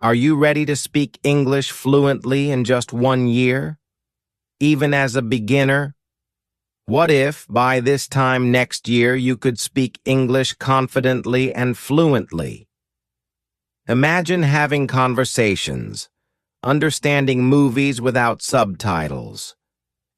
Are you ready to speak English fluently in just 1 year? Even as a beginner? What if, by this time next year, you could speak English confidently and fluently? Imagine having conversations, understanding movies without subtitles,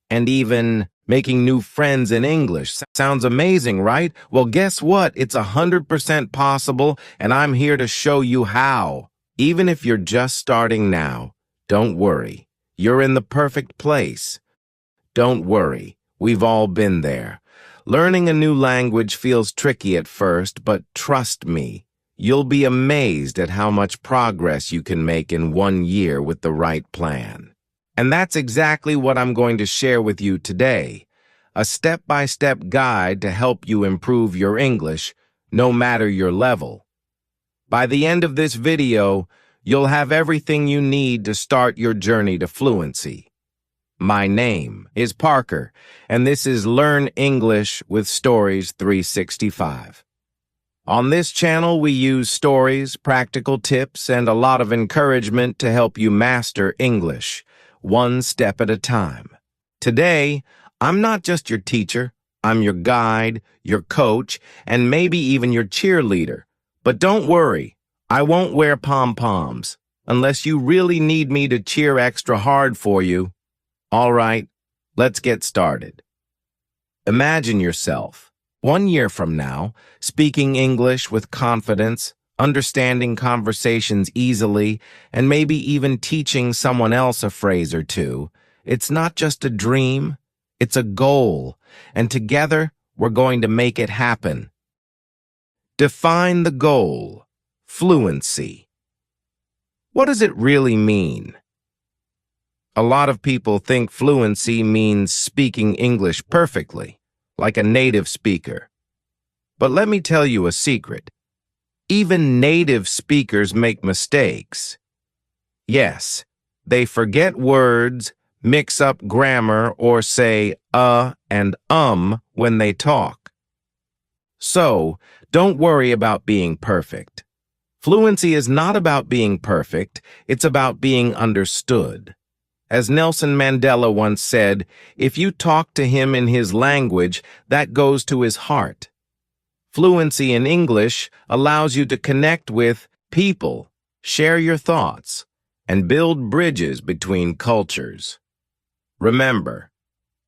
and even making new friends in English. Sounds amazing, right? Well, guess what? It's 100% possible, and I'm here to show you how. Even if you're just starting now, don't worry. You're in the perfect place. Don't worry. We've all been there. Learning a new language feels tricky at first, but trust me, you'll be amazed at how much progress you can make in 1 year with the right plan. And that's exactly what I'm going to share with you today, a step-by-step guide to help you improve your English, no matter your level. By the end of this video, you'll have everything you need to start your journey to fluency. My name is Parker, and this is Learn English with Stories 365. On this channel, we use stories, practical tips, and a lot of encouragement to help you master English, one step at a time. Today, I'm not just your teacher, I'm your guide, your coach, and maybe even your cheerleader. But don't worry, I won't wear pom-poms, unless you really need me to cheer extra hard for you. All right, let's get started. Imagine yourself, 1 year from now, speaking English with confidence, understanding conversations easily, and maybe even teaching someone else a phrase or two. It's not just a dream, it's a goal, and together we're going to make it happen. Define the goal. Fluency. What does it really mean? A lot of people think fluency means speaking English perfectly, like a native speaker. But let me tell you a secret. Even native speakers make mistakes. Yes, they forget words, mix up grammar, or say and when they talk. So, don't worry about being perfect. Fluency is not about being perfect, it's about being understood. As Nelson Mandela once said, if you talk to him in his language, that goes to his heart. Fluency in English allows you to connect with people, share your thoughts, and build bridges between cultures. Remember,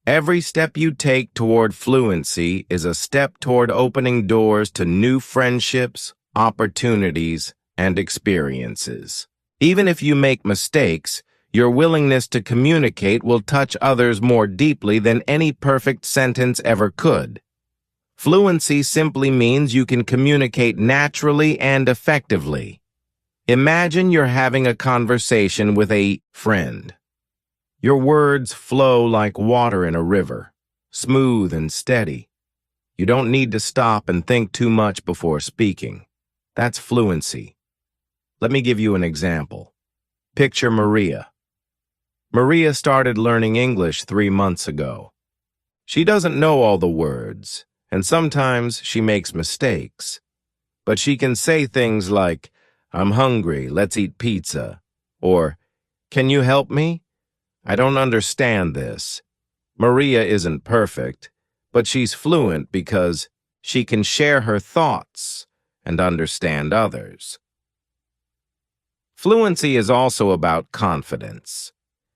every step you take toward fluency is a step toward opening doors to new friendships, opportunities, and experiences. Even if you make mistakes, your willingness to communicate will touch others more deeply than any perfect sentence ever could. Fluency simply means you can communicate naturally and effectively. Imagine you're having a conversation with a friend. Your words flow like water in a river, smooth and steady. You don't need to stop and think too much before speaking. That's fluency. Let me give you an example. Picture Maria. Maria started learning English 3 months ago. She doesn't know all the words, and sometimes she makes mistakes. But she can say things like, "I'm hungry, let's eat pizza," or, "Can you help me? I don't understand this." Maria isn't perfect, but she's fluent because she can share her thoughts and understand others. Fluency is also about confidence.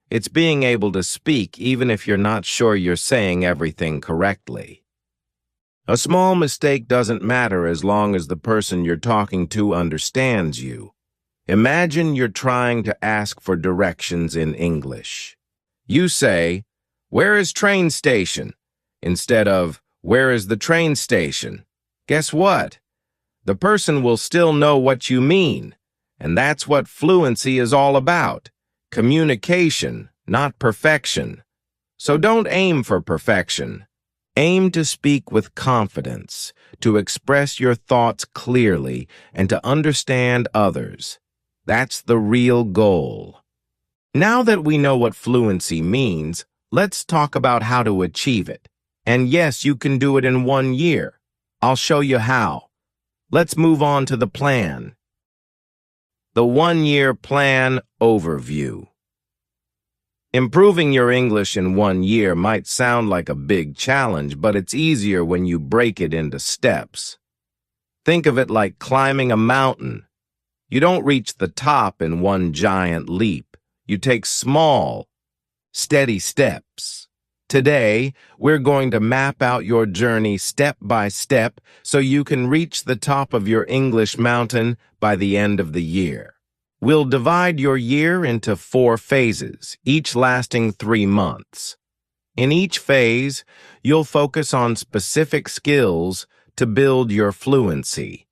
It's being able to speak even if you're not sure you're saying everything correctly. A small mistake doesn't matter as long as the person you're talking to understands you. Imagine you're trying to ask for directions in English. You say, "Where is train station?" instead of, "Where is the train station?" Guess what? The person will still know what you mean, and that's what fluency is all about. Communication, not perfection. So don't aim for perfection. Aim to speak with confidence, to express your thoughts clearly, and to understand others. That's the real goal. Now that we know what fluency means, let's talk about how to achieve it. And yes, you can do it in 1 year. I'll show you how. Let's move on to the plan. The 1-year plan overview. Improving your English in 1 year might sound like a big challenge, but it's easier when you break it into steps. Think of it like climbing a mountain. You don't reach the top in one giant leap. You take small, steady steps. Today, we're going to map out your journey step by step so you can reach the top of your English mountain by the end of the year. We'll divide your year into 4 phases, each lasting 3 months. In each phase, you'll focus on specific skills to build your fluency.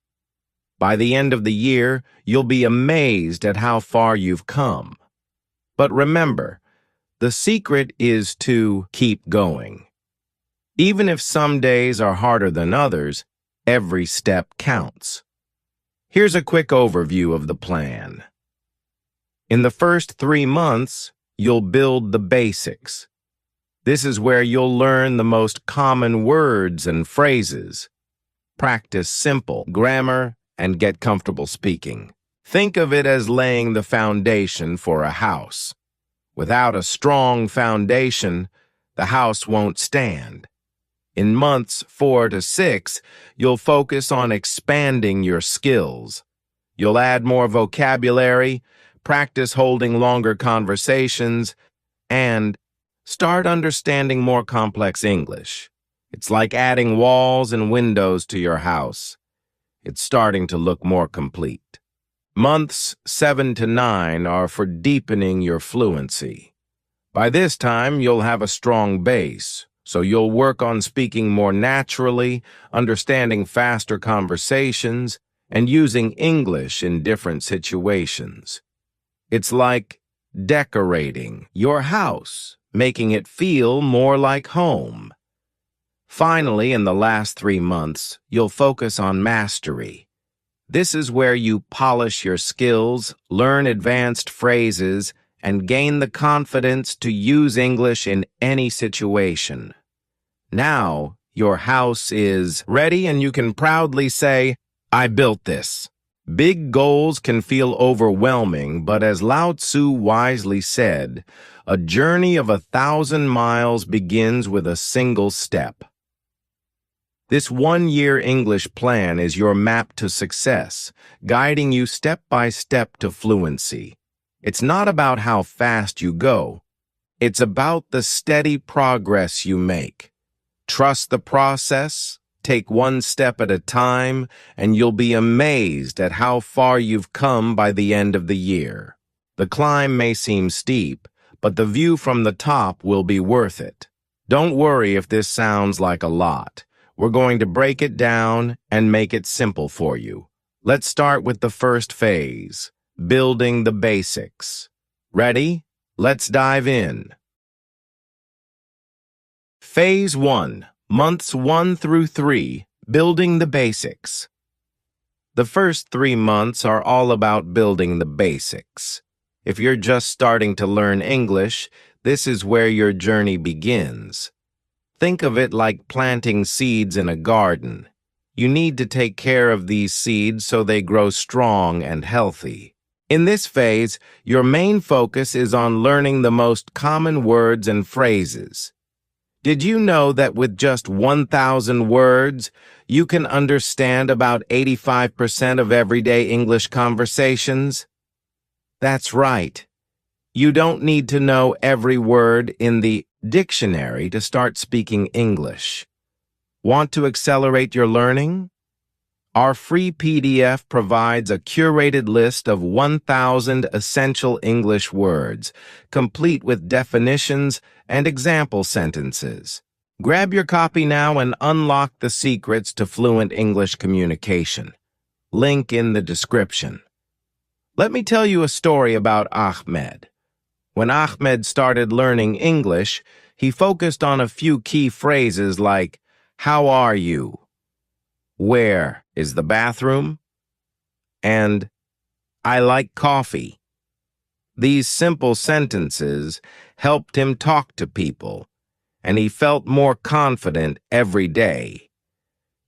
By the end of the year, you'll be amazed at how far you've come. But remember, the secret is to keep going. Even if some days are harder than others, every step counts. Here's a quick overview of the plan. In the first 3 months, you'll build the basics. This is where you'll learn the most common words and phrases. Practice simple grammar and get comfortable speaking. Think of it as laying the foundation for a house. Without a strong foundation, the house won't stand. In months 4 to 6, you'll focus on expanding your skills. You'll add more vocabulary, practice holding longer conversations, and start understanding more complex English. It's like adding walls and windows to your house. It's starting to look more complete. Months 7 to 9 are for deepening your fluency. By this time, you'll have a strong base, so you'll work on speaking more naturally, understanding faster conversations, and using English in different situations. It's like decorating your house, making it feel more like home. Finally, in the last 3 months, you'll focus on mastery. This is where you polish your skills, learn advanced phrases, and gain the confidence to use English in any situation. Now, your house is ready and you can proudly say, "I built this." Big goals can feel overwhelming, but as Lao Tzu wisely said, a journey of 1,000 miles begins with a single step. This 1-year English plan is your map to success, guiding you step by step to fluency. It's not about how fast you go. It's about the steady progress you make. Trust the process. Take 1 step at a time, and you'll be amazed at how far you've come by the end of the year. The climb may seem steep, but the view from the top will be worth it. Don't worry if this sounds like a lot. We're going to break it down and make it simple for you. Let's start with the first phase, building the basics. Ready? Let's dive in. Phase 1. Months 1 through 3, building the basics. The first 3 months are all about building the basics. If you're just starting to learn English, this is where your journey begins. Think of it like planting seeds in a garden. You need to take care of these seeds so they grow strong and healthy. In this phase, your main focus is on learning the most common words and phrases. Did you know that with just 1,000 words, you can understand about 85% of everyday English conversations? That's right. You don't need to know every word in the dictionary to start speaking English. Want to accelerate your learning? Our free PDF provides a curated list of 1,000 essential English words, complete with definitions and example sentences. Grab your copy now and unlock the secrets to fluent English communication. Link in the description. Let me tell you a story about Ahmed. When Ahmed started learning English, he focused on a few key phrases like, "How are you?" "Where is the bathroom?" and "I like coffee." These simple sentences helped him talk to people, and he felt more confident every day.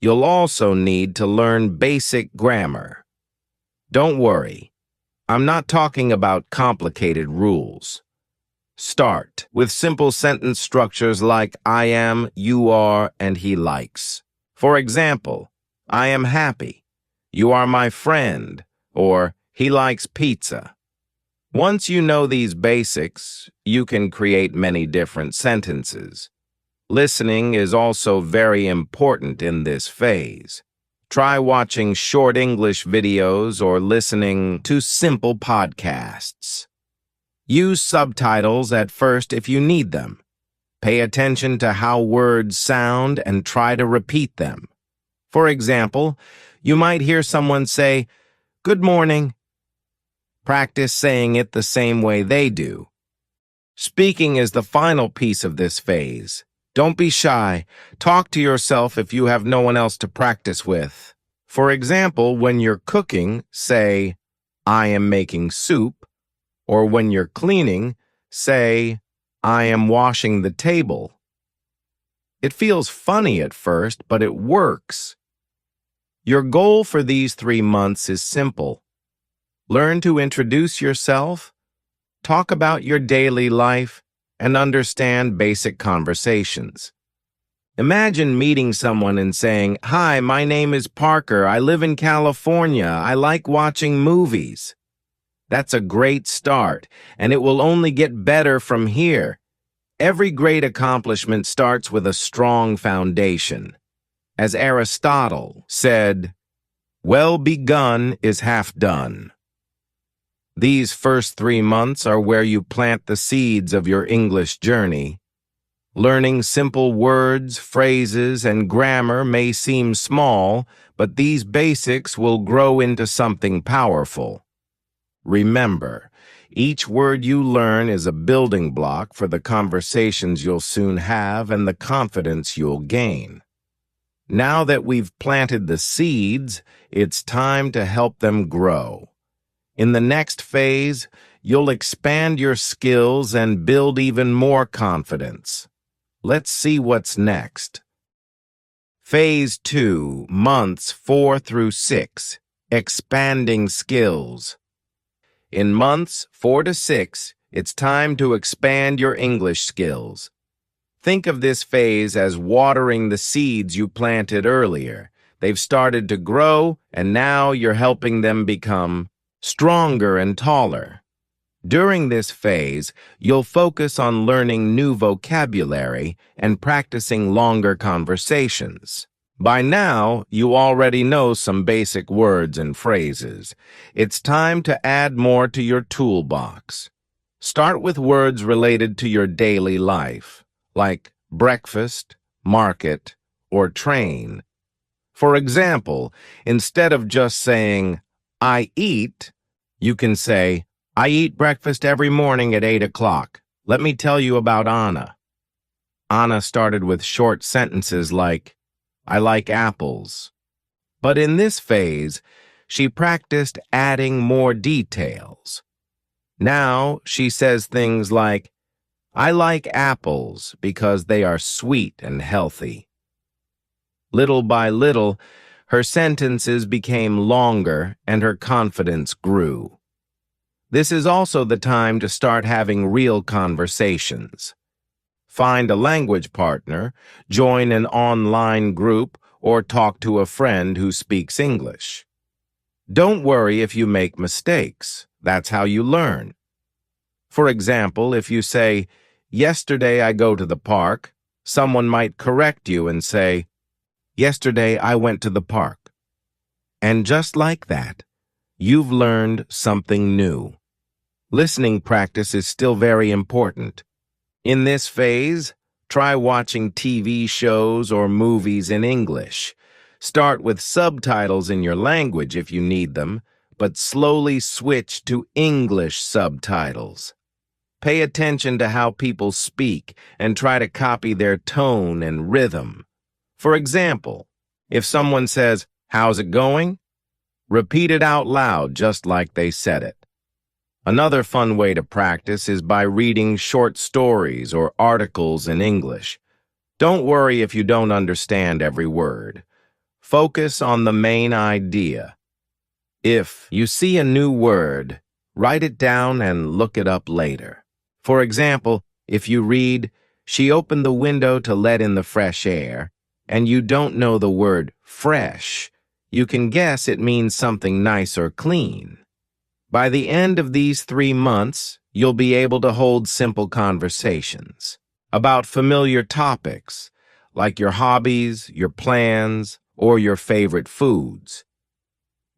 You'll also need to learn basic grammar. Don't worry. I'm not talking about complicated rules. Start with simple sentence structures like I am, you are, and he likes. For example, I am happy, you are my friend, or he likes pizza. Once you know these basics, you can create many different sentences. Listening is also very important in this phase. Try watching short English videos or listening to simple podcasts. Use subtitles at first if you need them. Pay attention to how words sound and try to repeat them. For example, you might hear someone say, "Good morning." Practice saying it the same way they do. Speaking is the final piece of this phase. Don't be shy. Talk to yourself if you have no one else to practice with. For example, when you're cooking, say, "I am making soup," or when you're cleaning, say, "I am washing the table." It feels funny at first, but it works. Your goal for these 3 months is simple. Learn to introduce yourself, talk about your daily life, and understand basic conversations. Imagine meeting someone and saying, "Hi, my name is Parker. I live in California. I like watching movies." That's a great start, and it will only get better from here. Every great accomplishment starts with a strong foundation. As Aristotle said, "Well begun is half done." These first 3 months are where you plant the seeds of your English journey. Learning simple words, phrases, and grammar may seem small, but these basics will grow into something powerful. Remember, each word you learn is a building block for the conversations you'll soon have and the confidence you'll gain. Now that we've planted the seeds, it's time to help them grow. In the next phase, you'll expand your skills and build even more confidence. Let's see what's next. Phase 2, months 4 through 6, expanding skills. In months 4 to 6, it's time to expand your English skills. Think of this phase as watering the seeds you planted earlier. They've started to grow, and now you're helping them become stronger and taller. During this phase, you'll focus on learning new vocabulary and practicing longer conversations. By now, you already know some basic words and phrases. It's time to add more to your toolbox. Start with words related to your daily life, like breakfast, market, or train. For example, instead of just saying, "I eat," you can say, "I eat breakfast every morning at 8 o'clock. Let me tell you about Anna." Anna started with short sentences like, "I like apples." But in this phase, she practiced adding more details. Now she says things like, "I like apples because they are sweet and healthy." Little by little, her sentences became longer and her confidence grew. This is also the time to start having real conversations. Find a language partner, join an online group, or talk to a friend who speaks English. Don't worry if you make mistakes. That's how you learn. For example, if you say, "Yesterday I go to the park," someone might correct you and say, "Yesterday I went to the park." And just like that, you've learned something new. Listening practice is still very important. In this phase, try watching TV shows or movies in English. Start with subtitles in your language if you need them, but slowly switch to English subtitles. Pay attention to how people speak and try to copy their tone and rhythm. For example, if someone says, "How's it going?" repeat it out loud just like they said it. Another fun way to practice is by reading short stories or articles in English. Don't worry if you don't understand every word. Focus on the main idea. If you see a new word, Write it down and look it up later. For example, if you read, "She opened the window to let in the fresh air," and you don't know the word fresh, you can guess it means something nice or clean. By the end of these 3 months, you'll be able to hold simple conversations about familiar topics, like your hobbies, your plans, or your favorite foods.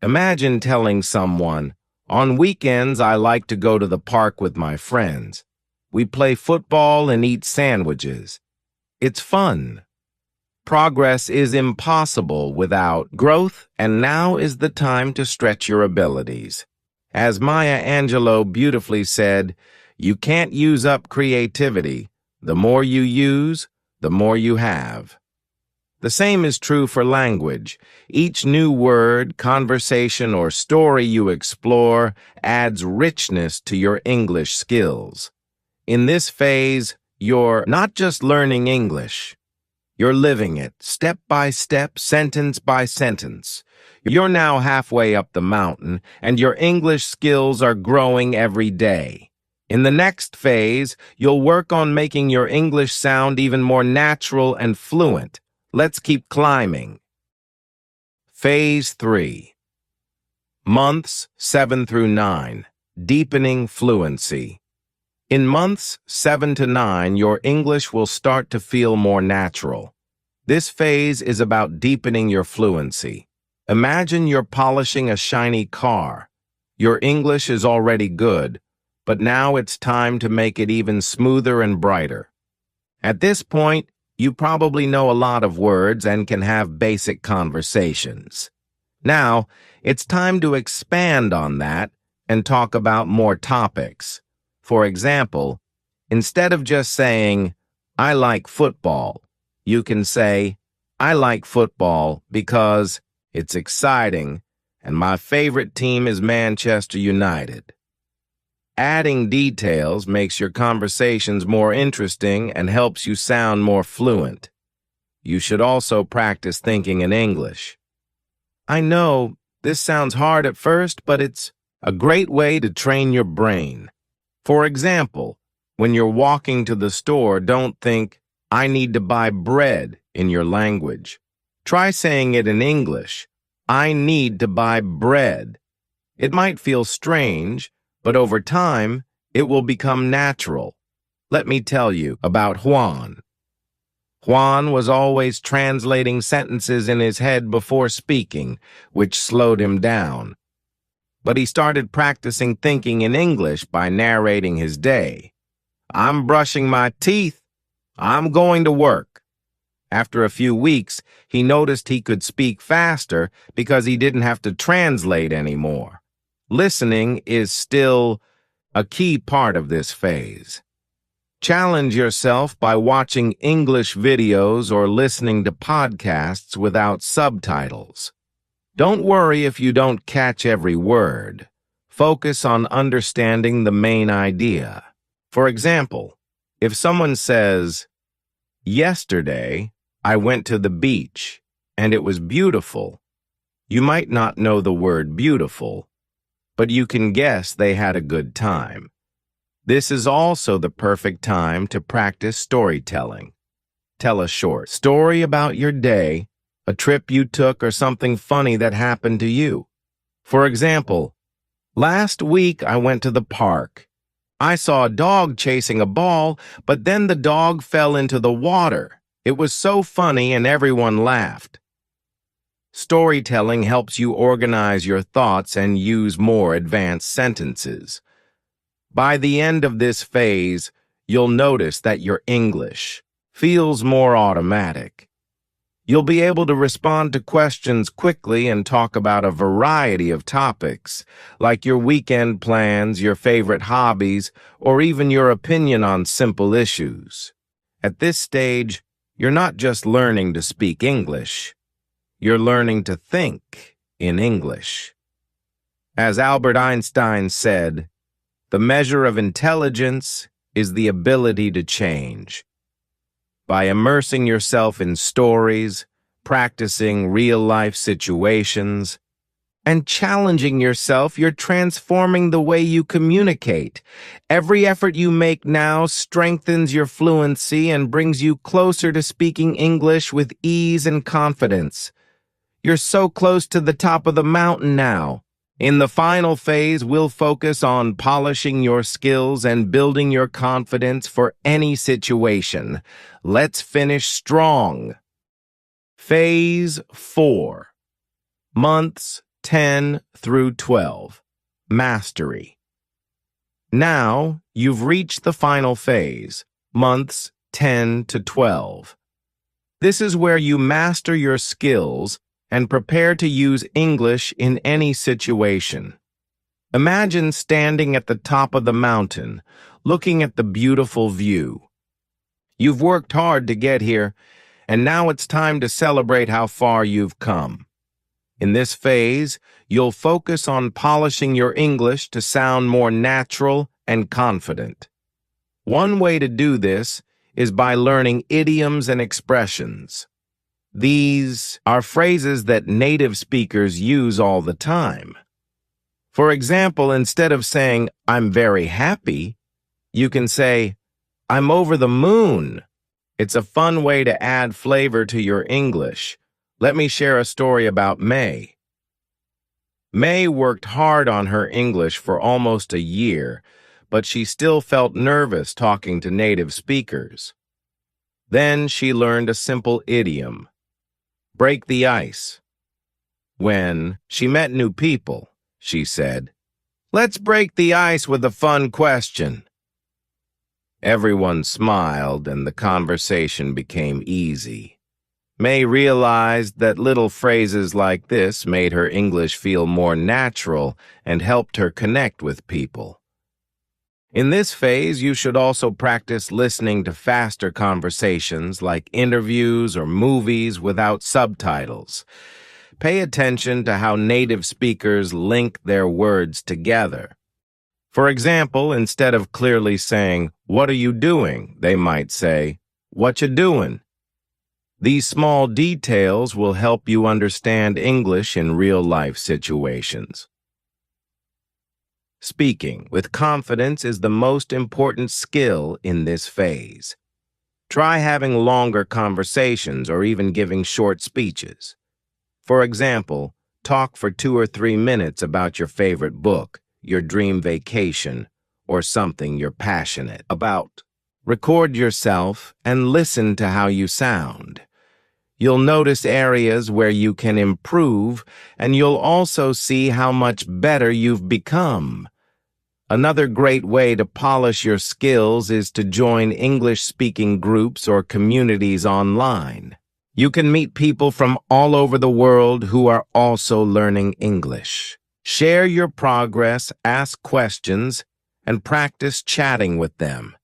Imagine telling someone, "On weekends, I like to go to the park with my friends. We play football and eat sandwiches. It's fun." Progress is impossible without growth, and now is the time to stretch your abilities. As Maya Angelou beautifully said, "You can't use up creativity. The more you use, the more you have." The same is true for language. Each new word, conversation, or story you explore adds richness to your English skills. In this phase, you're not just learning English. You're living it, step by step, sentence by sentence. You're now halfway up the mountain, and your English skills are growing every day. In the next phase, you'll work on making your English sound even more natural and fluent. Let's keep climbing. Phase 3. Months 7 through 9. Deepening Fluency. In months 7 to 9, your English will start to feel more natural. This phase is about deepening your fluency. Imagine you're polishing a shiny car. Your English is already good, but now it's time to make it even smoother and brighter. At this point, you probably know a lot of words and can have basic conversations. Now, it's time to expand on that and talk about more topics. For example, instead of just saying, "I like football," you can say, "I like football because it's exciting and my favorite team is Manchester United." Adding details makes your conversations more interesting and helps you sound more fluent. You should also practice thinking in English. I know this sounds hard at first, but it's a great way to train your brain. For example, when you're walking to the store, don't think, "I need to buy bread" in your language. Try saying it in English. "I need to buy bread." It might feel strange, but over time, it will become natural. Let me tell you about Juan. Juan was always translating sentences in his head before speaking, which slowed him down. But he started practicing thinking in English by narrating his day. "I'm brushing my teeth. I'm going to work." After a few weeks, he noticed he could speak faster because he didn't have to translate anymore. Listening is still a key part of this phase. Challenge yourself by watching English videos or listening to podcasts without subtitles. Don't worry if you don't catch every word. Focus on understanding the main idea. For example, if someone says, "Yesterday, I went to the beach, and it was beautiful," you might not know the word beautiful, but you can guess they had a good time. This is also the perfect time to practice storytelling. Tell a short story about your day, a trip you took, or something funny that happened to you. For example, "Last week I went to the park. I saw a dog chasing a ball, but then the dog fell into the water. It was so funny and everyone laughed." Storytelling helps you organize your thoughts and use more advanced sentences. By the end of this phase, you'll notice that your English feels more automatic. You'll be able to respond to questions quickly and talk about a variety of topics, like your weekend plans, your favorite hobbies, or even your opinion on simple issues. At this stage, you're not just learning to speak English. You're learning to think in English. As Albert Einstein said, "The measure of intelligence is the ability to change." By immersing yourself in stories, practicing real-life situations, and challenging yourself, you're transforming the way you communicate. Every effort you make now strengthens your fluency and brings you closer to speaking English with ease and confidence. You're so close to the top of the mountain now. In the final phase, we'll focus on polishing your skills and building your confidence for any situation. Let's finish strong. Phase 4. Months 10 through 12. Mastery. Now, you've reached the final phase, months 10 to 12. This is where you master your skills and prepare to use English in any situation. Imagine standing at the top of the mountain, looking at the beautiful view. You've worked hard to get here, and now it's time to celebrate how far you've come. In this phase, you'll focus on polishing your English to sound more natural and confident. One way to do this is by learning idioms and expressions. These are phrases that native speakers use all the time. For example, instead of saying, "I'm very happy," you can say, "I'm over the moon." It's a fun way to add flavor to your English. Let me share a story about May. May worked hard on her English for almost a year, but she still felt nervous talking to native speakers. Then she learned a simple idiom: break the ice. When she met new people, she said, "Let's break the ice with a fun question." Everyone smiled and the conversation became easy. May realized that little phrases like this made her English feel more natural and helped her connect with people. In this phase, you should also practice listening to faster conversations like interviews or movies without subtitles. Pay attention to how native speakers link their words together. For example, instead of clearly saying, "What are you doing?" they might say, "What you doing?" These small details will help you understand English in real-life situations. Speaking with confidence is the most important skill in this phase. Try having longer conversations or even giving short speeches. For example, talk for 2 or 3 minutes about your favorite book, your dream vacation, or something you're passionate about. Record yourself and listen to how you sound. You'll notice areas where you can improve, and you'll also see how much better you've become. Another great way to polish your skills is to join English-speaking groups or communities online. You can meet people from all over the world who are also learning English. Share your progress, ask questions, and practice chatting with them.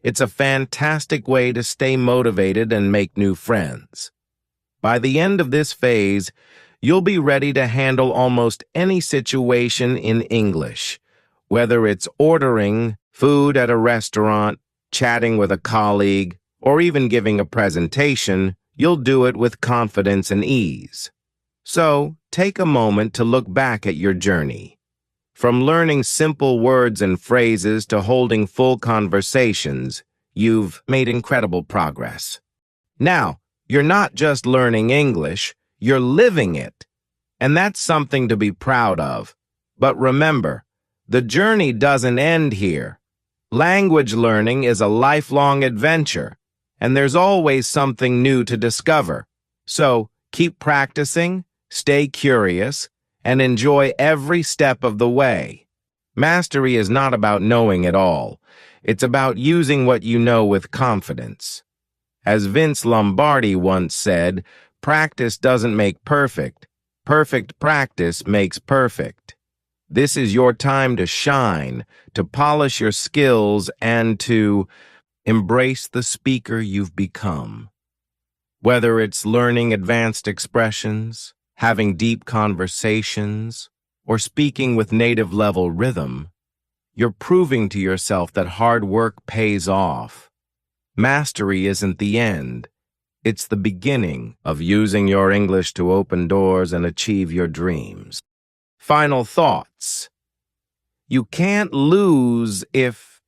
It's a fantastic way to stay motivated and make new friends. By the end of this phase, you'll be ready to handle almost any situation in English. Whether it's ordering food at a restaurant, chatting with a colleague, or even giving a presentation, you'll do it with confidence and ease. So, take a moment to look back at your journey. From learning simple words and phrases to holding full conversations, you've made incredible progress. Now, you're not just learning English, you're living it. And that's something to be proud of. But remember, the journey doesn't end here. Language learning is a lifelong adventure, and there's always something new to discover. So, keep practicing, stay curious, and enjoy every step of the way. Mastery is not about knowing it all. It's about using what you know with confidence. As Vince Lombardi once said, practice doesn't make perfect. Perfect practice makes perfect. This is your time to shine, to polish your skills, and to embrace the speaker you've become. Whether it's learning advanced expressions, having deep conversations, or speaking with native-level rhythm, you're proving to yourself that hard work pays off. Mastery isn't the end. It's the beginning of using your English to open doors and achieve your dreams. Final thoughts. You can't lose if...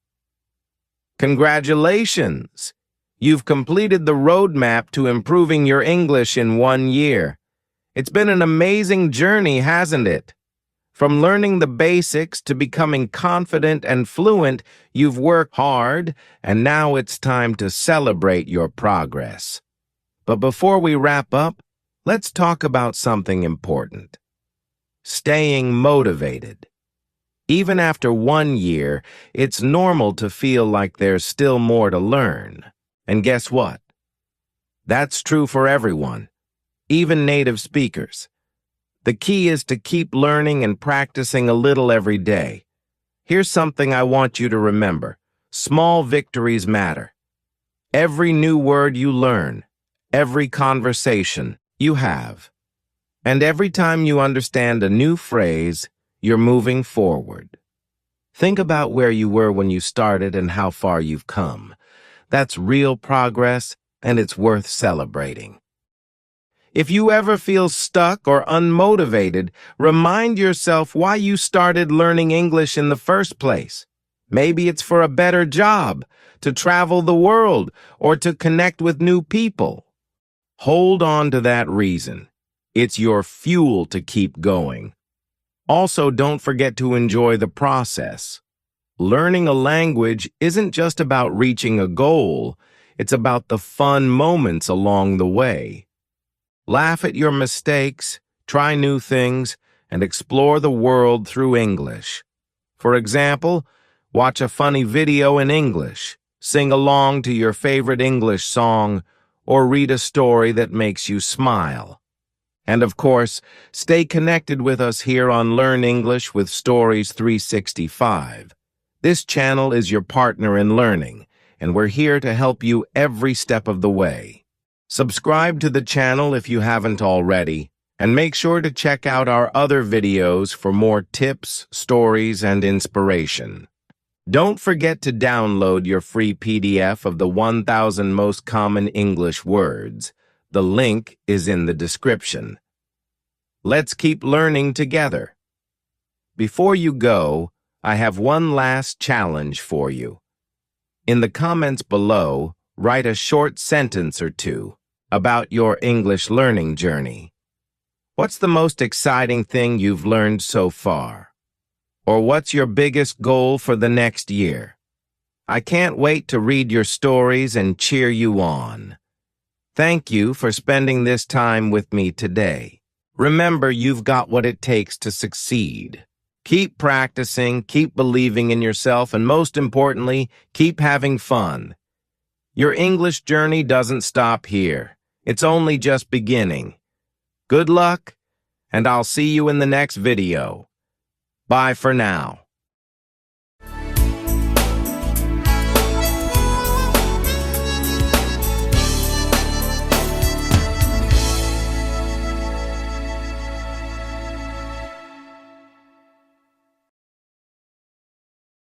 Congratulations! You've completed the roadmap to improving your English in 1 year. It's been an amazing journey, hasn't it? From learning the basics to becoming confident and fluent, you've worked hard, and now it's time to celebrate your progress. But before we wrap up, let's talk about something important. Staying motivated. Even after 1 year, it's normal to feel like there's still more to learn. And guess what? That's true for everyone, even native speakers. The key is to keep learning and practicing a little every day. Here's something I want you to remember. Small victories matter. Every new word you learn, every conversation you have, and every time you understand a new phrase, you're moving forward. Think about where you were when you started and how far you've come. That's real progress, and it's worth celebrating. If you ever feel stuck or unmotivated, remind yourself why you started learning English in the first place. Maybe it's for a better job, to travel the world, or to connect with new people. Hold on to that reason. It's your fuel to keep going. Also, don't forget to enjoy the process. Learning a language isn't just about reaching a goal, it's about the fun moments along the way. Laugh at your mistakes, try new things, and explore the world through English. For example, watch a funny video in English, sing along to your favorite English song, or read a story that makes you smile. And of course, stay connected with us here on Learn English with Stories 365. This channel is your partner in learning, and we're here to help you every step of the way. Subscribe to the channel if you haven't already, and make sure to check out our other videos for more tips, stories, and inspiration. Don't forget to download your free PDF of the 1,000 most common English words. The link is in the description. Let's keep learning together. Before you go, I have one last challenge for you. In the comments below, write a short sentence or two about your English learning journey. What's the most exciting thing you've learned so far? Or what's your biggest goal for the next year? I can't wait to read your stories and cheer you on. Thank you for spending this time with me today. Remember, you've got what it takes to succeed. Keep practicing, keep believing in yourself, and most importantly, keep having fun. Your English journey doesn't stop here. It's only just beginning. Good luck, and I'll see you in the next video. Bye for now.